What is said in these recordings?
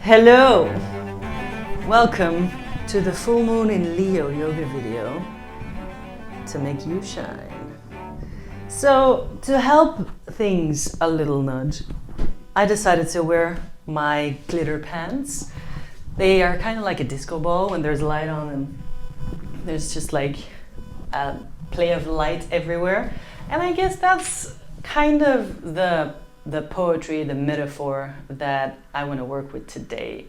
Hello! Welcome to the full moon in Leo yoga video to make you shine. So, to help things a little nudge, I decided to wear my glitter pants. They are kind of like a disco ball when there's light on and there's just like a play of light everywhere. And I guess that's kind of the poetry, the metaphor that I want to work with today.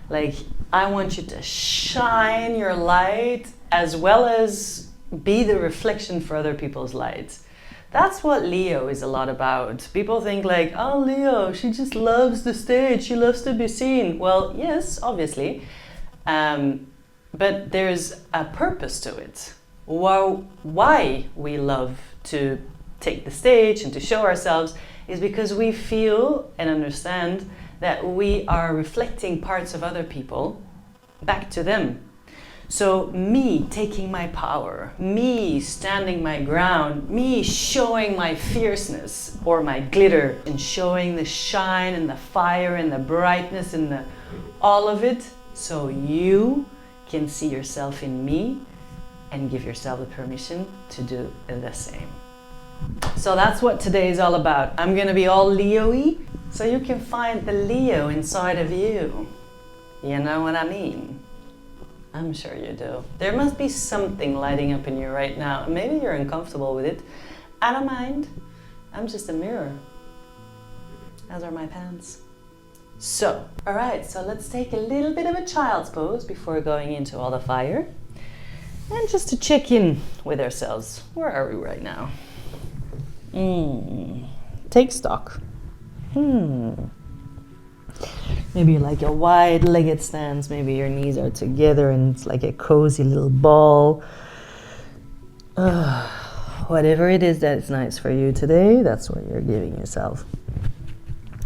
Like, I want you to shine your light as well as be the reflection for other people's lights. That's what Leo is a lot about. People think like, oh, Leo, she just loves the stage, she loves to be seen. Well, yes, obviously, but there's a purpose to it. Why we love to take the stage and to show ourselves is because we feel and understand that we are reflecting parts of other people back to them. So me taking my power, me standing my ground, me showing my fierceness or my glitter and showing the shine and the fire and the brightness and all of it, so you can see yourself in me and give yourself the permission to do the same. So that's what today is all about. I'm gonna be all Leo-y, so you can find the Leo inside of you. You know what I mean? I'm sure you do. There must be something lighting up in you right now. Maybe you're uncomfortable with it. I don't mind. I'm just a mirror. As are my pants. So, alright, so let's take a little bit of a child's pose before going into all the fire. And just to check in with ourselves. Where are we right now? Take stock. Maybe like a wide-legged stance. Maybe your knees are together and it's like a cozy little ball. Whatever it is that's nice for you today, that's what you're giving yourself.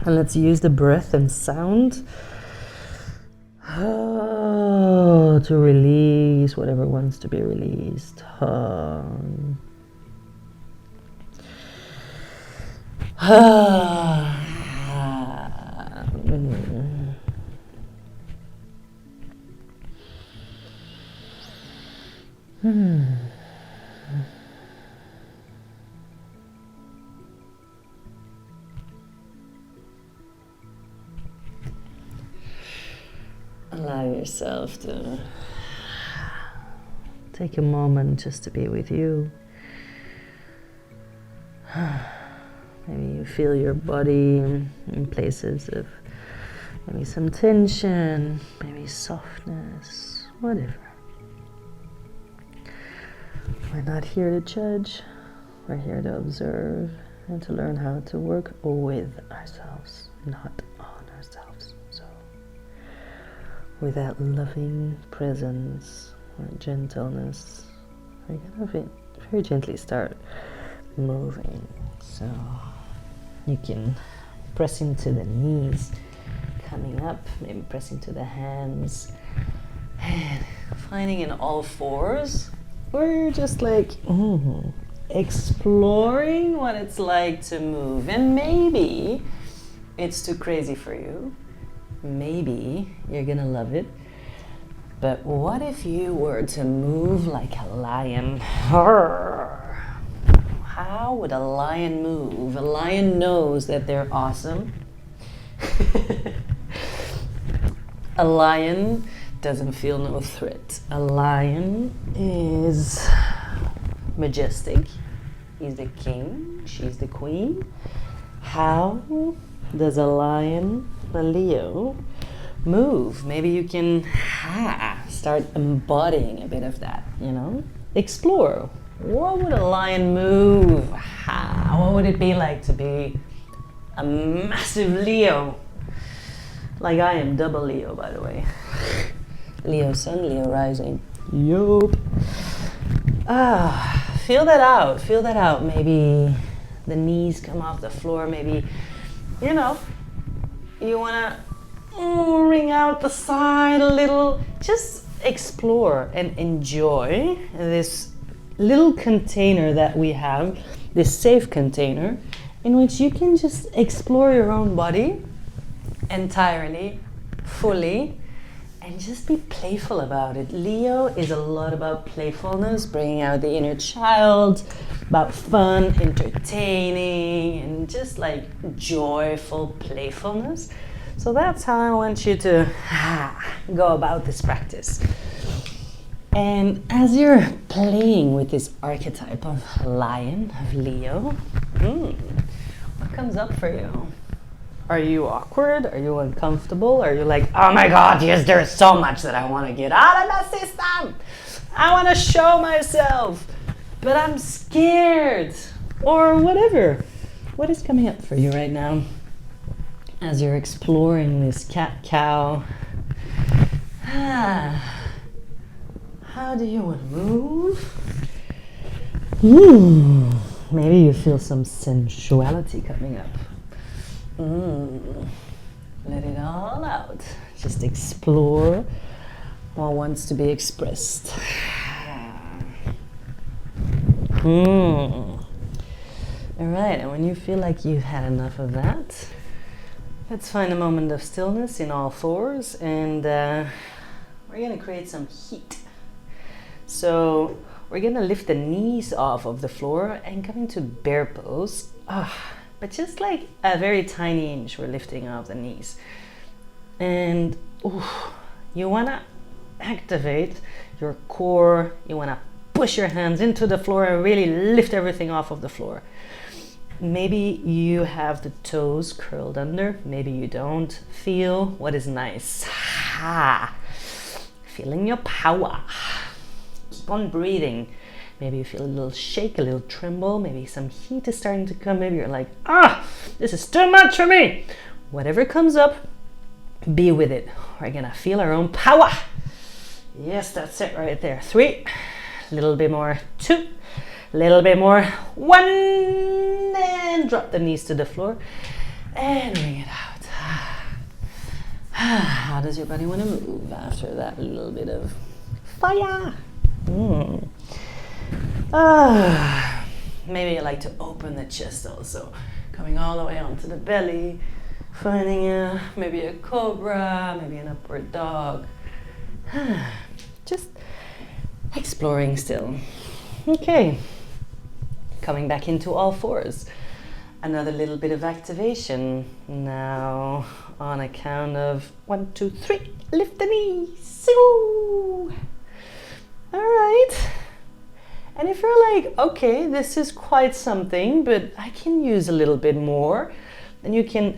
And let's use the breath and sound to release whatever wants to be released. Allow yourself to take a moment just to be with you. Maybe you feel your body in places of maybe some tension, maybe softness, whatever. We're not here to judge, we're here to observe and to learn how to work with ourselves, not on ourselves. So, with that loving presence or gentleness, we're gonna very gently start moving. So you can press into the knees, coming up, maybe press into the hands, and finding in all fours, or you're just like exploring what it's like to move. And maybe it's too crazy for you. Maybe you're gonna love it. But what if you were to move like a lion? How would a lion move? A lion knows that they're awesome. A lion doesn't feel no threat. A lion is majestic. He's the king, she's the queen. How does a lion, a Leo, move? Maybe you can start embodying a bit of that, you know? Explore. What would a lion move? What would it be like to be a massive Leo? Like I am double Leo, by the way. Leo sun, Leo rising. Yup. Feel that out. Feel that out. Maybe the knees come off the floor. Maybe, you know, you want to ring out the side a little. Just explore and enjoy this little container that we have, this safe container, in which you can just explore your own body entirely, fully and just be playful about it. Leo is a lot about playfulness, bringing out the inner child, about fun, entertaining, and just like joyful playfulness. So that's how I want you to go about this practice. And as you're playing with this archetype of lion, of Leo, what comes up for you? Are you awkward? Are you uncomfortable? Are you like, oh my God, yes, there's so much that I want to get out of the system. I want to show myself, but I'm scared, or whatever. What is coming up for you right now as you're exploring this cat-cow? How do you want to move? Maybe you feel some sensuality coming up. Let it all out. Just explore what wants to be expressed. All right, and when you feel like you've had enough of that, let's find a moment of stillness in all fours, and we're going to create some heat. So we're going to lift the knees off of the floor and come into bear pose. But just like a very tiny inch, we're lifting off the knees. And you want to activate your core. You want to push your hands into the floor and really lift everything off of the floor. Maybe you have the toes curled under. Maybe you don't. Feel what is nice. Feeling your power. Keep on breathing. Maybe you feel a little shake, a little tremble. Maybe some heat is starting to come. Maybe you're like, this is too much for me. Whatever comes up, be with it. We're gonna feel our own power. Yes, that's it right there. 3, a little bit more. 2, a little bit more. 1, and drop the knees to the floor and bring it out. How does your body want to move after that little bit of fire? Maybe you like to open the chest also, coming all the way onto the belly, finding maybe a cobra, maybe an upward dog. Just exploring still. Okay, coming back into all fours. Another little bit of activation. Now, on a count of 1, 2, 3, lift the knees. All right. And if you're like, okay, this is quite something, but I can use a little bit more, then you can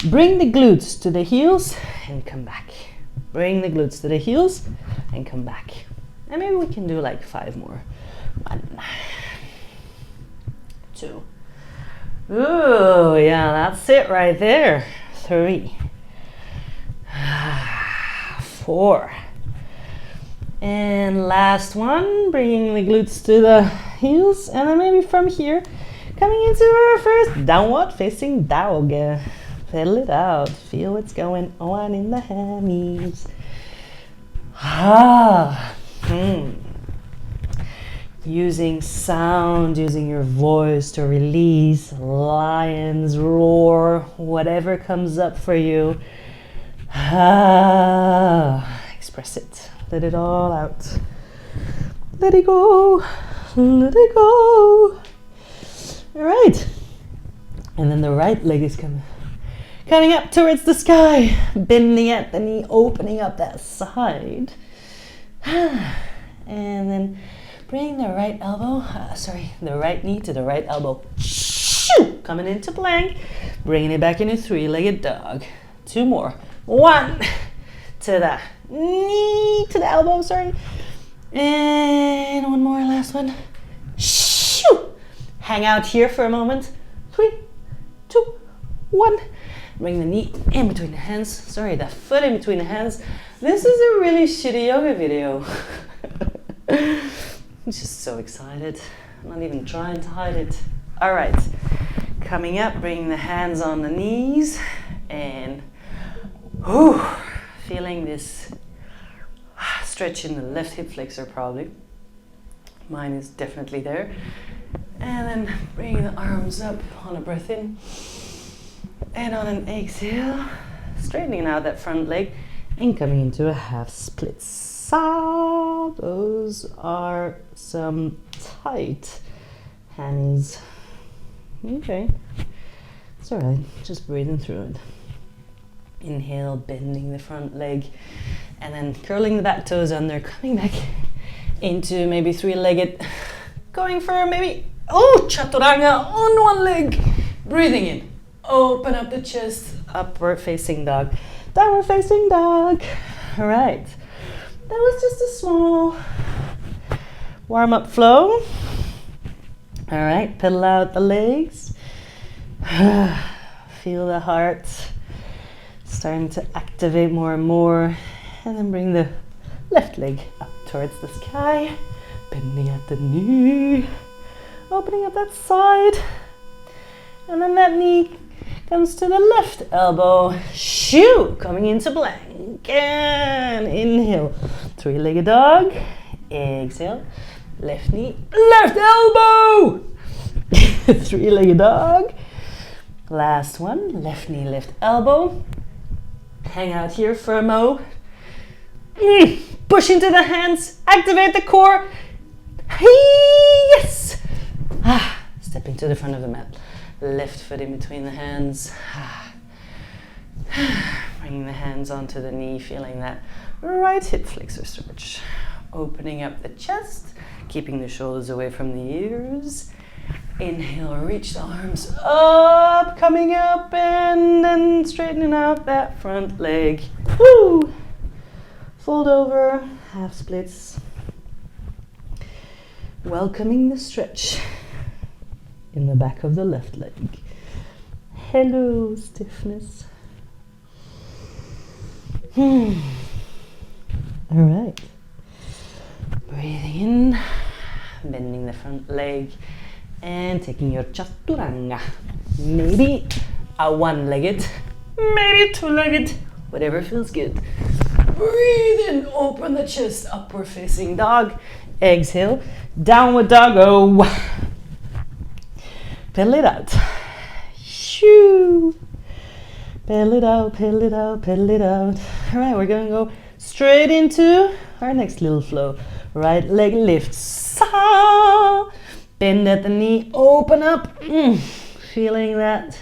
bring the glutes to the heels and come back. Bring the glutes to the heels and come back. And maybe we can do like 5 more. 1, 2. Ooh, yeah, that's it right there. 3, 4. And last one, bringing the glutes to the heels, and then maybe from here, coming into our first downward facing dog. Pedal it out, feel what's going on in the hammies. Using sound, using your voice to release, lion's roar, whatever comes up for you. Express it. Let it all out. Let it go. Let it go. All right. And then the right leg is coming up towards the sky. Bending at the knee, opening up that side. And then bring the right elbow, the right knee to the right elbow. Coming into plank. Bringing it back into 3-legged dog. 2 more. 1 to the knee to the elbow, and 1 more, last one. Hang out here for a moment. 3, 2, 1. Bring the knee in between the hands. The foot in between the hands. This is a really shitty yoga video. I'm just so excited. I'm not even trying to hide it. All right, coming up, bringing the hands on the knees and feeling this stretch in the left hip flexor probably. Mine is definitely there. And then bringing the arms up on a breath in. And on an exhale, straightening out that front leg. And coming into a half split. Those are some tight hammies. Okay, it's all right, just breathing through it. Inhale, bending the front leg, and then curling the back toes under, coming back into maybe three-legged, going for maybe, chaturanga on one leg. Breathing in, open up the chest, upward facing dog, downward facing dog. All right. That was just a small warm-up flow. All right, pedal out the legs. Feel the heart starting to activate more and more. And then bring the left leg up towards the sky. Bending at the knee. Opening up that side. And then that knee comes to the left elbow. Shoo! Coming into plank. And inhale. Three-legged dog. Exhale. Left knee. Left elbow! Three-legged dog. Last one. Left knee, left elbow. Hang out here for a mo. Push into the hands. Activate the core. Yes! Step into the front of the mat. Left foot in between the hands. Bringing the hands onto the knee, feeling that right hip flexor stretch. Opening up the chest, keeping the shoulders away from the ears. Inhale, reach the arms up, coming up, and then straightening out that front leg. Woo! Fold over, half splits. Welcoming the stretch in the back of the left leg. Hello, stiffness. All right. Breathing in, bending the front leg, and taking your chaturanga. Maybe a one-legged, maybe two-legged, whatever feels good. Breathe in, open the chest, upward facing dog. Exhale, downward doggo. Pedal it out. Shoo. Pedal it out, pedal it out, pedal it out. All right, we're gonna go straight into our next little flow. Right leg lifts. Bend at the knee, open up. Feeling that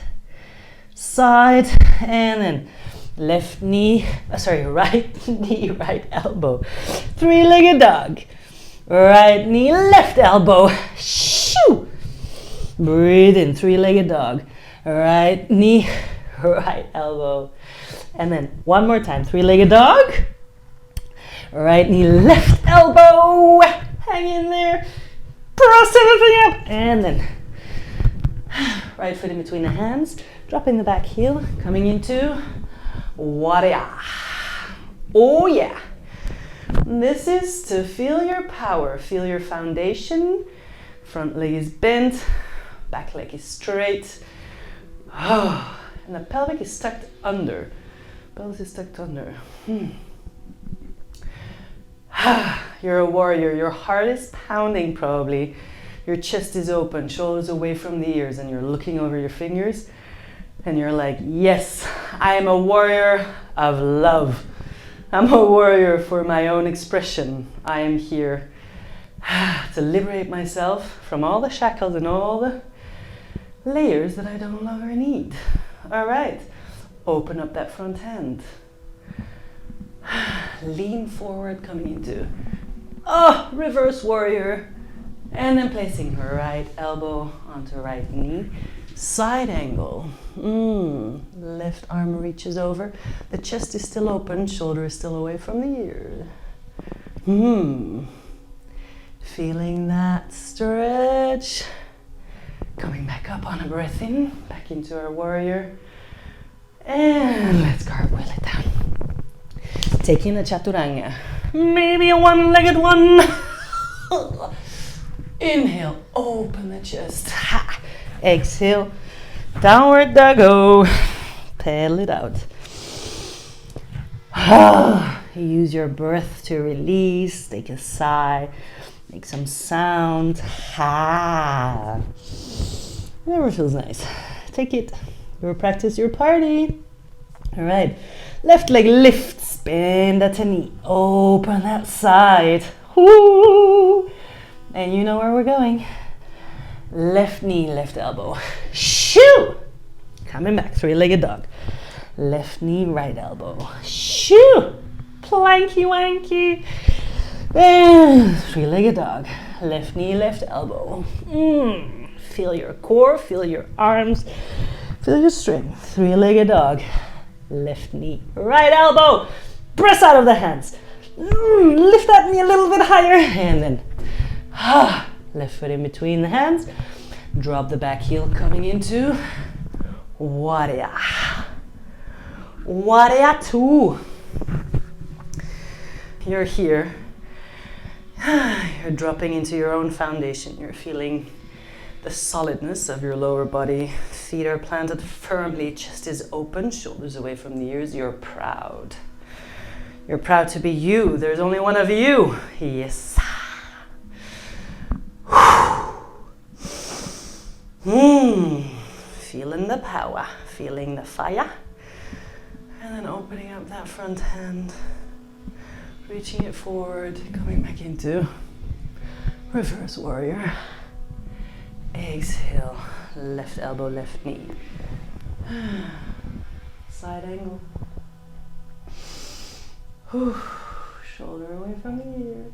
side. And then left knee, right knee, right elbow. Three-legged dog. Right knee, left elbow. Shoo! Breathe in, three-legged dog. Right knee, right elbow. And then one more time, three-legged dog. Right knee, left elbow. Hang in there. Press everything up. And then right foot in between the hands. Dropping the back heel. Coming into warrior. Oh yeah. This is to feel your power. Feel your foundation. Front leg is bent. Back leg is straight. Oh, and the pelvic is tucked under. Pelvis is tucked under. You're a warrior. Your heart is pounding probably. Your chest is open, shoulders away from the ears, and you're looking over your fingers. And you're like, yes, I am a warrior of love. I'm a warrior for my own expression. I am here to liberate myself from all the shackles and all the layers that I don't longer need. All right, open up that front hand. Lean forward, coming into reverse warrior. And then placing right elbow onto right knee. Side angle. Left arm reaches over. The chest is still open, shoulder is still away from the ear. Feeling that stretch. Coming back up on a breath in, back into our warrior. And let's cartwheel it down. Taking the chaturanga. Maybe a one-legged one. Inhale, open the chest. Exhale, downward doggo. Pedal it out. Use your breath to release. Take a sigh. Make some sound. Whatever feels nice. Take it. Your practice, your party. All right. Left leg lifts. Bend that knee, open that side. Woo! And you know where we're going. Left knee, left elbow. Shoo! Coming back, three-legged dog. Left knee, right elbow. Shoo! Planky wanky. And three-legged dog. Left knee, left elbow. Feel your core, feel your arms, feel your strength. Three-legged dog. Left knee, right elbow. Press out of the hands. Lift that knee a little bit higher. And then left foot in between the hands. Drop the back heel coming into Warrior. Warrior 2. You're here. You're dropping into your own foundation. You're feeling the solidness of your lower body. Feet are planted firmly, chest is open, shoulders away from the ears. You're proud. You're proud to be you. There's only one of you. Yes. Feeling the power, feeling the fire. And then opening up that front hand, reaching it forward, coming back into reverse warrior. Exhale, left elbow, left knee. Side angle. Shoulder away from the ear.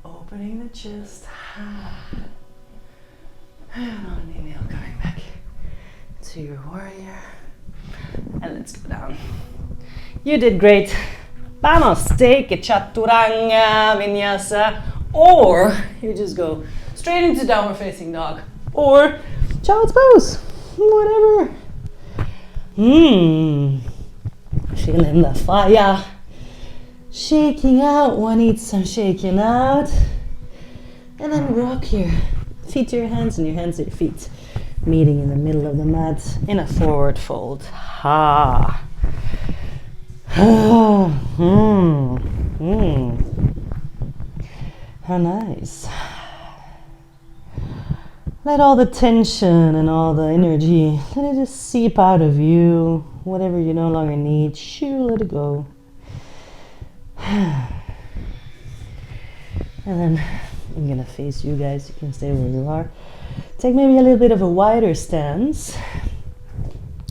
Opening the chest. And on an inhale, coming back to your warrior. And let's go down. You did great. Vamos, take a chaturanga, vinyasa. Or you just go straight into downward facing dog. Or child's pose. Whatever. Feeling the fire. Shaking out. One needs some shaking out. And then rock here. Feet to your hands and your hands to your feet. Meeting in the middle of the mat in a forward fold. Ha. How nice. Let all the tension and all the energy, let it just seep out of you. Whatever you no longer need, shoo, let it go. And then I'm gonna face you guys. You can stay where you are. Take maybe a little bit of a wider stance.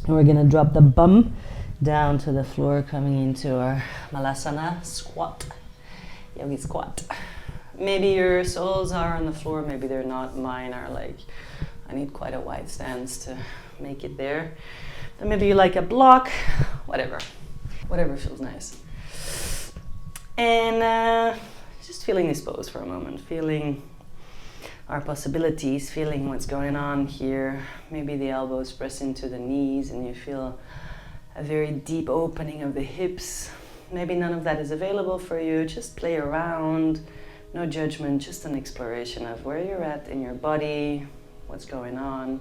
And we're gonna drop the bum down to the floor, coming into our Malasana squat. Yogi squat. Maybe your soles are on the floor, maybe they're not. Mine are like, I need quite a wide stance to make it there. Then maybe you like a block, whatever feels nice. And just feeling this pose for a moment, feeling our possibilities, feeling what's going on here. Maybe the elbows press into the knees and you feel a very deep opening of the hips. Maybe none of that is available for you. Just play around, no judgment, just an exploration of where you're at in your body, what's going on.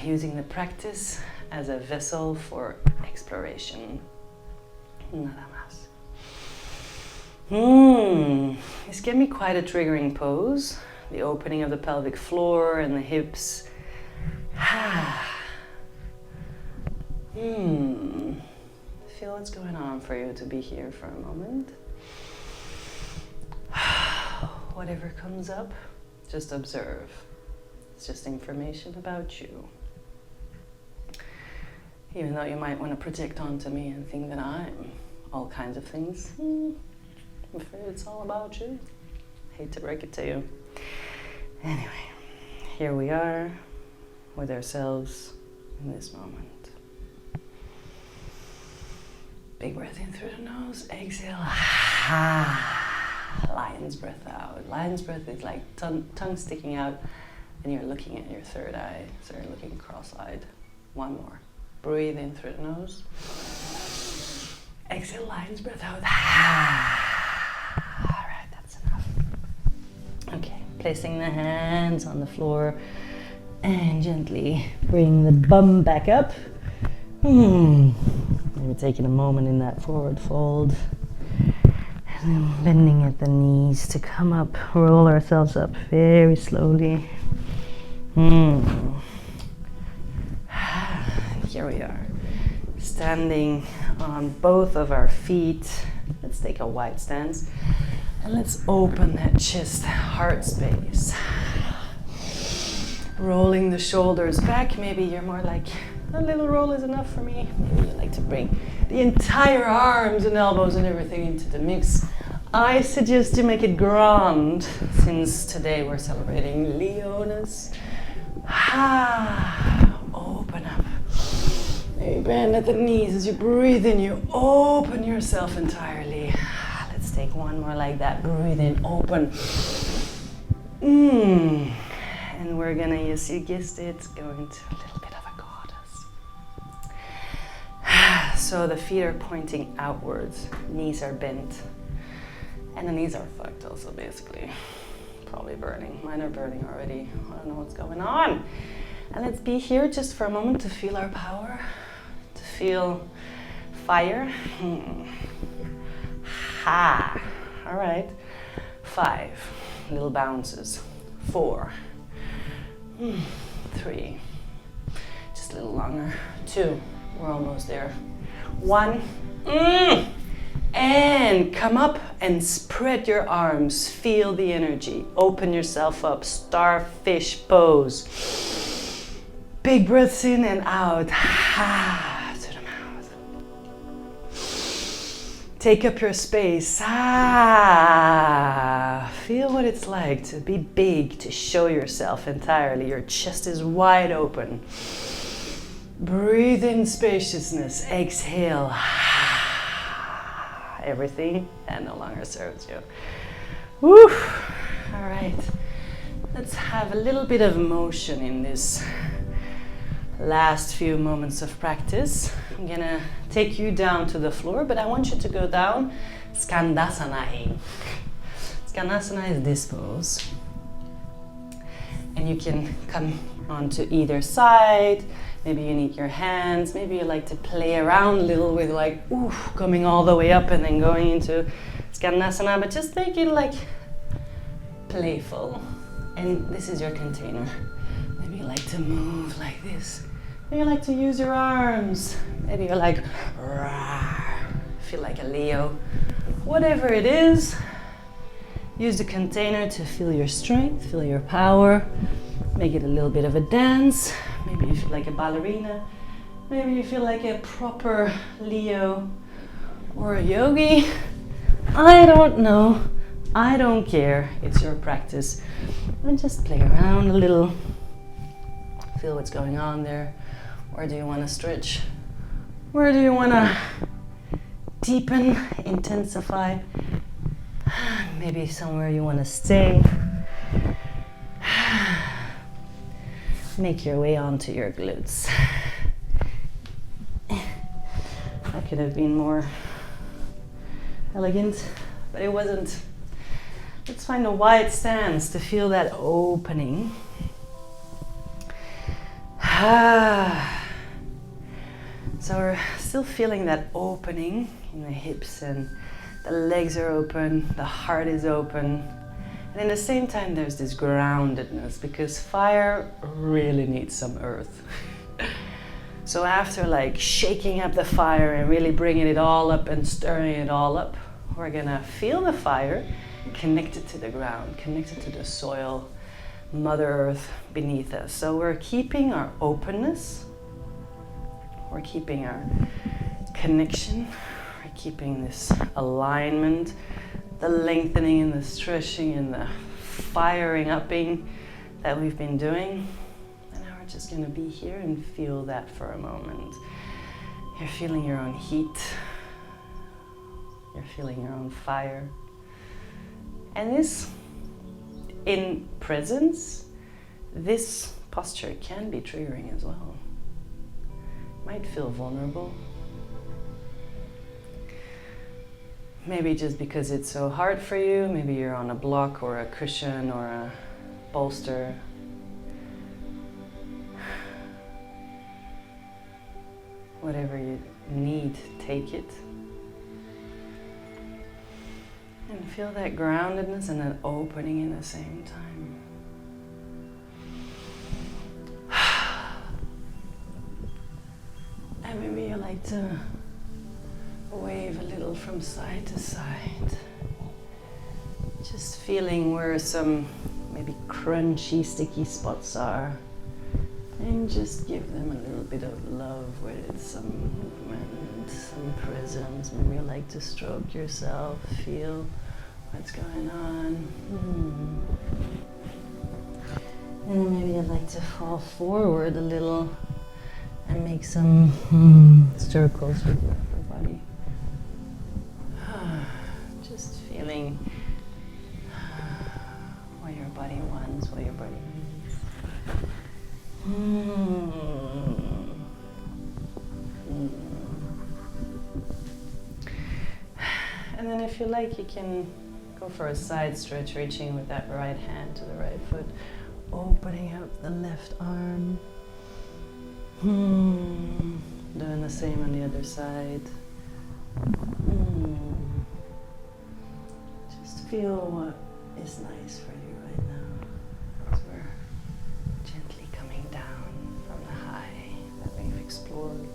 Using the practice as a vessel for exploration. Nada más. This can be quite a triggering pose. The opening of the pelvic floor and the hips. Feel what's going on for you to be here for a moment. Whatever comes up, just observe. It's just information about you. Even though you might want to project onto me and think that I'm all kinds of things, I'm afraid it's all about you. Hate to break it to you. Anyway, here we are with ourselves in this moment. Big breath in through the nose, exhale. Lion's breath out. Lion's breath is like tongue sticking out and you're looking at your third eye, so you're looking cross-eyed. One more. Breathe in through the nose. Exhale, lion's breath out. Alright, that's enough. Okay, placing the hands on the floor and gently bring the bum back up. Maybe taking a moment in that forward fold. And then bending at the knees to come up, roll ourselves up very slowly. Here we are, standing on both of our feet. Let's take a wide stance. And let's open that chest, heart space. Rolling the shoulders back. Maybe you're more like, a little roll is enough for me. Maybe you like to bring the entire arms and elbows and everything into the mix. I suggest you make it grand, since today we're celebrating Leoness. Open up. Maybe bend at the knees as you breathe in. You open yourself entirely. Let's take one more like that. Breathe in, open. And we're gonna, yes, you guessed it, go into a little bit of a goddess. So the feet are pointing outwards, knees are bent. And the knees are fucked also, basically. Probably burning. Mine are burning already. I don't know what's going on. And let's be here just for a moment to feel our power, to feel fire. Ha! All right. 5. Little bounces. 4. 3. Just a little longer. 2. We're almost there. 1. And come up and spread your arms. Feel the energy. Open yourself up. Starfish pose. Big breaths in and out. To the mouth. Take up your space. Feel what it's like to be big, to show yourself entirely. Your chest is wide open. Breathe in spaciousness. Exhale. Everything that no longer serves you. Woo! All right. Let's have a little bit of motion in this last few moments of practice. I'm gonna take you down to the floor, but I want you to go down Skandasana. Skandasana is this pose. And you can come onto either side. Maybe you need your hands. Maybe you like to play around a little with like, coming all the way up and then going into Skandasana, but just make it like playful. And this is your container. Maybe you like to move like this. Maybe you like to use your arms. Maybe you're like, feel like a Leo. Whatever it is, use the container to feel your strength, feel your power. Make it a little bit of a dance. Maybe you feel like a ballerina. Maybe you feel like a proper Leo or a yogi. I don't know. I don't care. It's your practice. And just play around a little. Feel what's going on there. Where do you want to stretch? Where do you want to deepen, intensify? Maybe somewhere you want to stay. Make your way onto your glutes. That could have been more elegant, but it wasn't. Let's find a wide stance to feel that opening. So we're still feeling that opening in the hips, and the legs are open, the heart is open. And at the same time, there's this groundedness, because fire really needs some earth. So after like shaking up the fire and really bringing it all up and stirring it all up, we're gonna feel the fire connected to the ground, connected to the soil, Mother Earth beneath us. So we're keeping our openness, we're keeping our connection, we're keeping this alignment, the lengthening and the stretching and the firing upping that we've been doing. And now we're just gonna be here and feel that for a moment. You're feeling your own heat. You're feeling your own fire. And this, in presence, this posture can be triggering as well. Might feel vulnerable. Maybe just because it's so hard for you, maybe you're on a block or a cushion or a bolster. Whatever you need, take it. And feel that groundedness and that opening in the same time. And maybe you like to wave a little from side to side. Just feeling where some maybe crunchy, sticky spots are. And just give them a little bit of love with some movement, some presence. Maybe you like to stroke yourself, feel what's going on. And then maybe I'd like to fall forward a little and make some circles with your upper body. Just feeling what your body wants, what your body needs. And then if you like, you can go for a side stretch, reaching with that right hand to the right foot, opening up the left arm. Doing the same on the other side. Just feel what is nice for you right now. As we're gently coming down from the high that we've explored.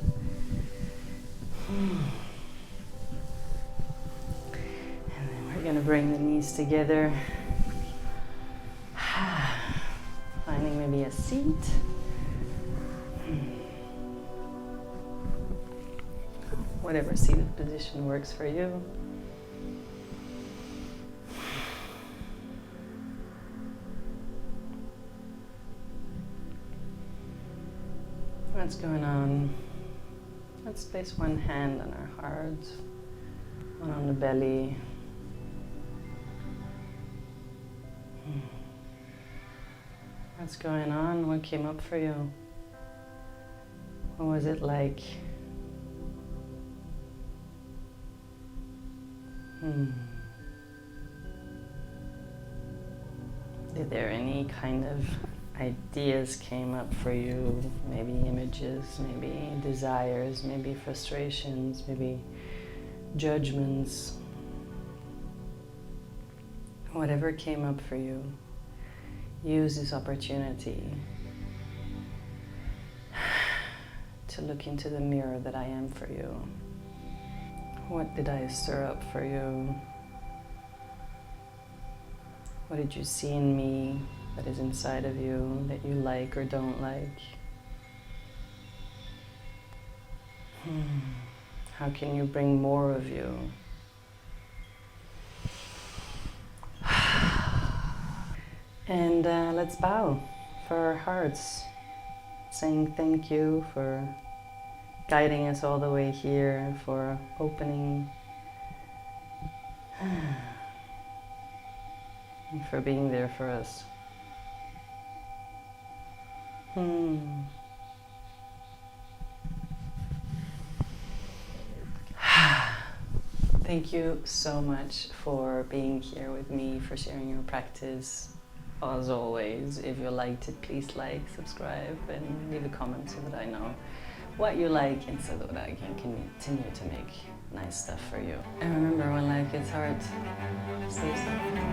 And then we're going to bring the knees together. Finding maybe a seat. Whatever seated position works for you. What's going on? Let's place one hand on our heart, one on the belly. What's going on? What came up for you? What was it like? Did there any kind of ideas came up for you? Maybe images, maybe desires, maybe frustrations, maybe judgments. Whatever came up for you, use this opportunity to look into the mirror that I am for you. What did I stir up for you? What did you see in me that is inside of you that you like or don't like? How can you bring more of you? And let's bow for our hearts, saying thank you for guiding us all the way here, for opening, and for being there for us. Thank you so much for being here with me, for sharing your practice. As always, if you liked it, please like, subscribe, and leave a comment so that I know what you like and so that I can continue to make nice stuff for you. And remember, when life gets hard, stay safe.